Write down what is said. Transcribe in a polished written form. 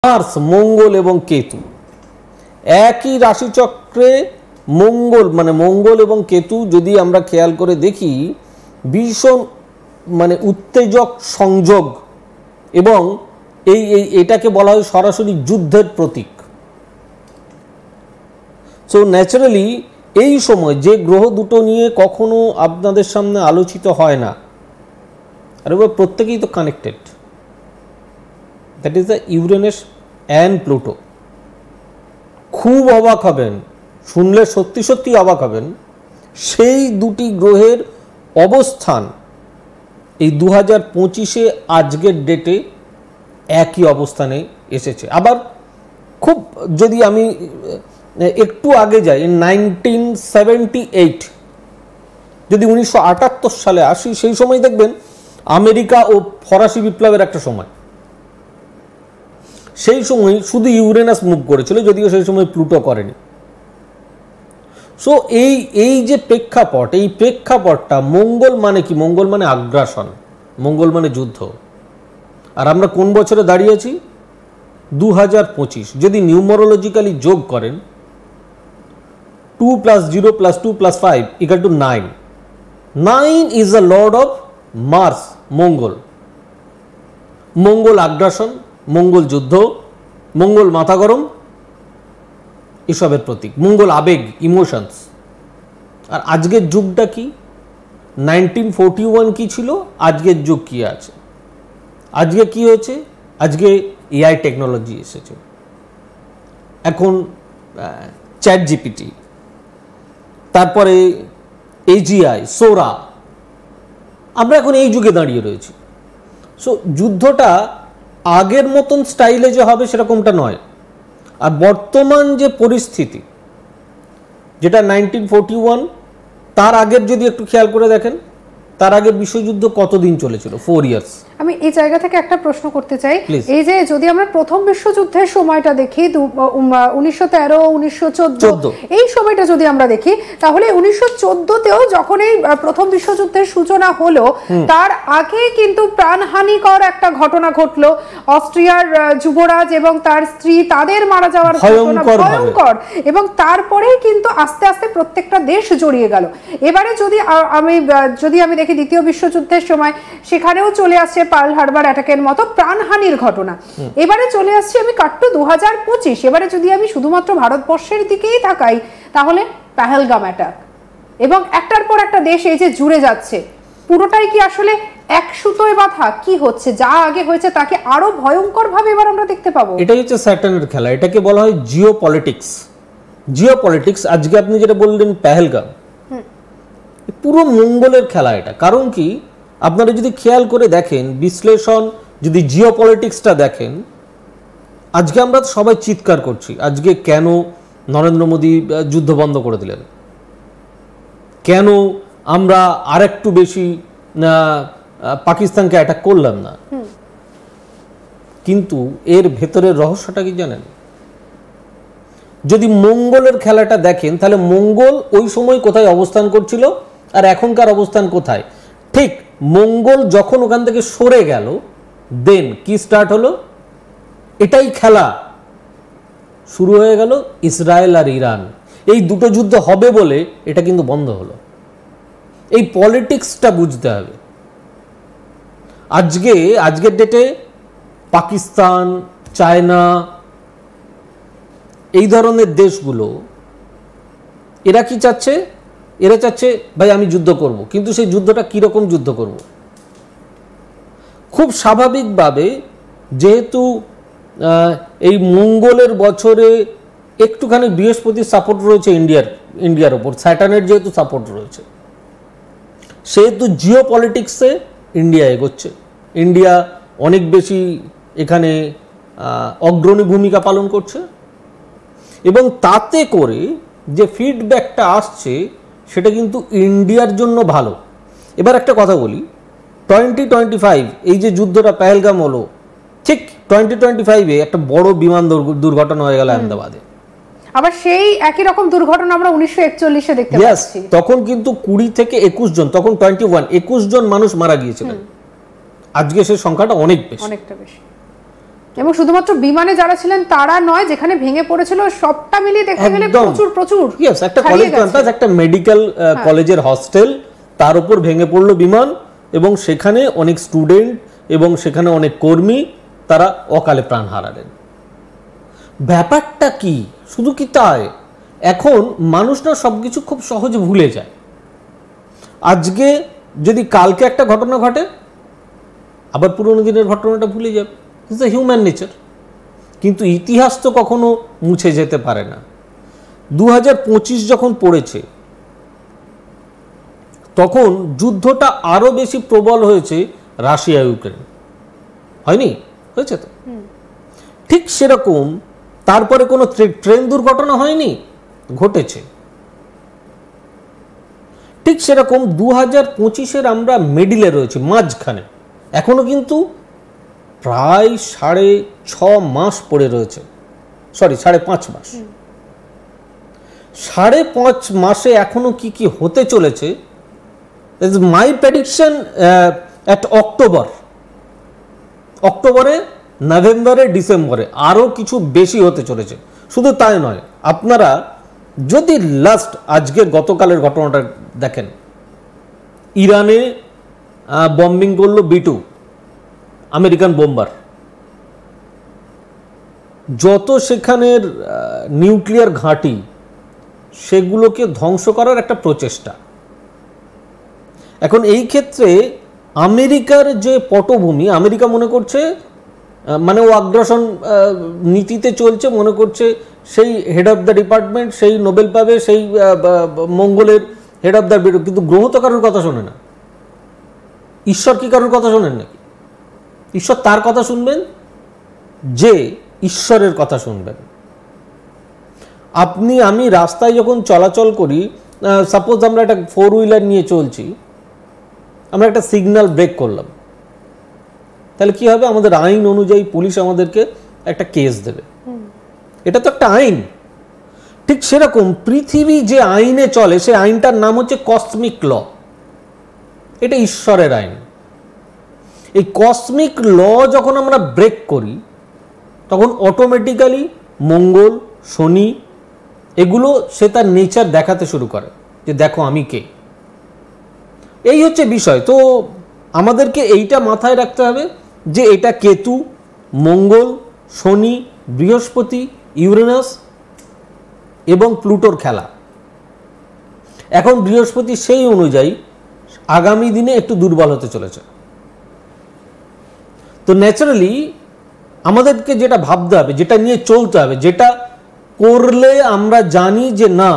Mars, মঙ্গল এবং কেতু একই রাশিচক্রে। মঙ্গল মানে মঙ্গল এবং কেতু যদি আমরা খেয়াল করে দেখি, ভীষণ মানে উত্তেজক সংযোগ, এবং এটাকে বলা হয় সরাসরি যুদ্ধের প্রতীক। সো ন্যাচারালি এই সময় যে গ্রহ দুটো নিয়ে কখনো আপনাদের সামনে আলোচিত হয় না, আর প্রত্যেকেই তো connected, that is the Uranus and Pluto. খুব অবাক হবেন শুনলে, সত্যি সত্যি অবাক হবেন, সেই দুটি গ্রহের অবস্থান এই 2025-এ আজকের ডেটে একই অবস্থানে এসেছে। আবার খুব যদি আমি একটু আগে যাই, 1978 যদি 1978 সালে আসি, সেই সময় দেখবেন আমেরিকা ও ফরাসি বিপ্লবের একটা সময়। সেই সময় শুধু ইউরেনাস মুভ করেছিল, যদিও সেই সময় প্লুটো করেনি। সো এই যে প্রেক্ষাপট, এই প্রেক্ষাপটটা, মঙ্গল মানে কি? মঙ্গল মানে আগ্রাসন, মঙ্গল মানে যুদ্ধ। আর আমরা কোন বছরে দাঁড়িয়েছি? 2025। যদি নিউমারোলজিক্যালি যোগ করেন 2 + 0 + 2 + 5 = 9। 9 is the lord of Mars, মঙ্গল। মঙ্গল আগ্রাসন, মঙ্গল যুদ্ধ, মঙ্গল মাথা গরম, এসবের প্রতীক। মঙ্গল আবেগ, ইমোশনস। আর আজকের যুগটা কি? 1941 কি ছিল, আজকের যুগ কি আছে? আজকে কি হয়েছে? আজকে এআই টেকনোলজি এসেছে, এখন চ্যাট জিপিটি, তারপরে এজিআই, সোরা। আমরা এখন এই যুগে দাঁড়িয়ে রয়েছি। সো যুদ্ধটা আগের মতন স্টাইলে যে হবে সেরকমটা নয়। আর বর্তমান যে পরিস্থিতি, যেটা 1941, তার আগের যদি একটু খেয়াল করে দেখেন, তার আগের বিশ্বযুদ্ধ কতদিন চলেছিল? 4 ইয়ার্স। আমি এই জায়গা থেকে একটা প্রশ্ন করতে চাই। এই যে যদি আমরা প্রথম বিশ্বযুদ্ধের সময়টা দেখি, 1913, 1914, এই সময়টা যদি আমরা দেখি, তাহলে 1914-তেও যখন এই প্রথম বিশ্বযুদ্ধের সূচনা হলো, তার আগে কিন্তু প্রাণহানিকর একটা ঘটনা ঘটলো। অস্ট্রিয়ার যুবরাজ এবং তার স্ত্রী, তাদের মারা যাওয়ার ঘটনা ভয়ঙ্কর, এবং তারপরেই কিন্তু আস্তে আস্তে প্রত্যেকটা দেশ জড়িয়ে গেল। এবারে যদি আমি দেখি দ্বিতীয় বিশ্বযুদ্ধের সময়, সেখানেও চলে আসছে পার্ল হারবার অ্যাটাকের মতো প্রাণহানির ঘটনা। এবারে চলে আসছে আমি কাট্টু 2025। এবারে যদি আমি শুধুমাত্র ভারতবর্ষের দিকেই তাকাই, তাহলে পেহেলগাম অ্যাটাক, এবং একটার পর একটা দেশ এই যে জুড়ে যাচ্ছে, পুরোটাই কি আসলে এক সুতোয় বাঁধা? কি হচ্ছে? যা আগে হয়েছে তাকে আরো ভয়ঙ্কর ভাবে এবার আমরা দেখতে পাবো। এটাই হচ্ছে স্যাটার্নের খেলা, এটাকে বলা হয় জিও পলিটিক্স। জিও পলিটিক্স, আজকে আপনি যেটা বললেন পেহেলগাম, পুরো মঙ্গলের খেলা এটা। কারণ কি, আপনারা যদি খেয়াল করে দেখেন, বিশ্লেষণ, যদি জিও পলিটিক্সটা দেখেন, আজকে আমরা সবাই চিৎকার করছি, আজকে কেন নরেন্দ্র মোদী যুদ্ধ বন্ধ করে দিলেন, কেন আমরা আরেকটু বেশি পাকিস্তানকে অ্যাটাক করলাম না। কিন্তু এর ভেতরের রহস্যটা কি জানেন? যদি মঙ্গলের খেলাটা দেখেন, তাহলে মঙ্গল ওই সময় কোথায় অবস্থান করছিল আর এখনকার অবস্থান কোথায়। ঠিক মঙ্গল যখন ওখান থেকে সরে গেল, দেন কি স্টার্ট হলো? এটাই খেলা শুরু হয়ে গেল। ইসরায়েল আর ইরান, এই দুটো যুদ্ধ হবে বলে এটা কিন্তু বন্ধ হলো। এই পলিটিক্সটা বুঝতে হবে। আজকের ডেটে পাকিস্তান, চায়না, এই ধরনের দেশগুলো, এরা কি চাচ্ছে? এরা চাচ্ছে ভাই আমি যুদ্ধ করব, কিন্তু সেই যুদ্ধটা কিরকম যুদ্ধ করব? খুব স্বাভাবিকভাবে, যেহেতু এই মঙ্গলের বছরে একটুখানি বৃহস্পতির সাপোর্ট রয়েছে ইন্ডিয়ার ওপর, স্যাটার্নের যেহেতু সাপোর্ট রয়েছে, সেহেতু জিও পলিটিক্সে ইন্ডিয়া এগোচ্ছে। ইন্ডিয়া অনেক বেশি এখানে অগ্রণী ভূমিকা পালন করছে, এবং তাতে করে যে ফিডব্যাকটা আসছে সেটা কিন্তু ইন্ডিয়ার জন্য ভালো। এবার একটা কথা বলি, 2025 এই যে যুদ্ধটা পেহেলগাম হলো, ঠিক 2025-এ একটা বড় বিমান দুর্ঘটনা হয়ে গেল আহমেদাবাদে। আবার সেই একই রকম দুর্ঘটনা আমরা 1941-এ দেখতে পাচ্ছি। তখন কিন্তু 20 থেকে 21 জন, তখন 21 জন মানুষ মারা গিয়েছিলেন। আজকে সেই সংখ্যাটা অনেকটা বেশি। তো এবং শুধুমাত্র বিমানে যারা ছিলেন তারা নয়, যেখানে ভেঙে পড়েছিল সবটা মিলিয়ে দেখতে গেলে প্রচুর ইয়েস, একটা কলেজ ক্যাম্পাস, একটা মেডিকেল কলেজের হস্টেল, তার উপর ভেঙে পড়লো বিমান এবং সেখানে অনেক স্টুডেন্ট এবং সেখানে অনেক কর্মী তারা অকালে প্রাণ হারালেন। ব্যাপারটা কি? শুধু কি তাই? এখন মানুষ না সবকিছু খুব সহজে ভুলে যায়। আজকে যদি কালকে একটা ঘটনা ঘটে, আবার পুরোনো দিনের ঘটনাটা ভুলে যাবে। It's the human nature. কিন্তু ইতিহাস তো কখনো মুছে যেতে পারে না। 2025 যখন পড়েছে তখন যুদ্ধটা আরো বেশি প্রবল হয়েছে রাশিয়া ইউক্রেন, হয়নি? হয়েছে তো। ঠিক সেরকম তারপরে কোনো ট্রেন দুর্ঘটনা হয়নি, ঘটেছে। ঠিক সেরকম 2025-এর আমরা মিডিলে রয়েছে, মাঝখানে। এখনো কিন্তু প্রায় 6.5 মাস পড়ে রয়েছে, সরি 5.5 মাস। 5.5 মাসে এখনো কি কি হতে চলেছে, মাই প্রেডিকশন এট অক্টোবরে, নভেম্বরে, ডিসেম্বরে আরো কিছু বেশি হতে চলেছে। শুধু তাই নয়, আপনারা যদি লাস্ট আজকের গতকালের ঘটনাটা দেখেন, ইরানে বম্বিং করলো B2 আমেরিকান বোম্বার। যত সেখানের নিউক্লিয়ার ঘাঁটি সেগুলোকে ধ্বংস করার একটা প্রচেষ্টা। এখন এই ক্ষেত্রে আমেরিকার যে পটভূমি, আমেরিকা মনে করছে মানে ও আগ্রাসন নীতিতে চলছে, মনে করছে সেই হেড অফ দ্য ডিপার্টমেন্ট সেই নোবেল পাবে, সেই মঙ্গলের হেড অফ দ্য, কিন্তু গ্রহ তো কারোর কথা শোনে না। ঈশ্বর কি কারোর কথা শোনেন নাকি? ঈশ্বর তার কথা শুনবেন যে ঈশ্বরের কথা শুনবেন। আপনি আমি রাস্তায় যখন চলাচল করি, সাপোজ আমরা একটা 4 হুইলার নিয়ে চলছি, আমরা একটা সিগন্যাল ব্রেক করলাম, তাহলে কি হবে? আমাদের আইন অনুযায়ী পুলিশ আমাদেরকে একটা কেস দেবে। এটা তো একটা আইন। ঠিক সেরকম পৃথিবী যে আইনে চলে সেই আইনটার নাম হচ্ছে কসমিক ল। এটা ঈশ্বরের আইন। এই কসমিক ল যখন আমরা ব্রেক করি তখন অটোমেটিক্যালি মঙ্গল, শনি এগুলো সে তার নেচার দেখাতে শুরু করে যে দেখো আমি কে। এই হচ্ছে বিষয়। তো আমাদেরকে এইটা মাথায় রাখতে হবে যে এটা কেতু, মঙ্গল, শনি, বৃহস্পতি, ইউরেনাস এবং প্লুটোর খেলা। এখন বৃহস্পতি সেই অনুযায়ী আগামী দিনে একটু দুর্বল হতে চলেছে। তো ন্যাচারালি আমাদেরকে যেটা ভাবতে হবে, যেটা নিয়ে চলতে হবে, যেটা করলে আমরা জানি যে না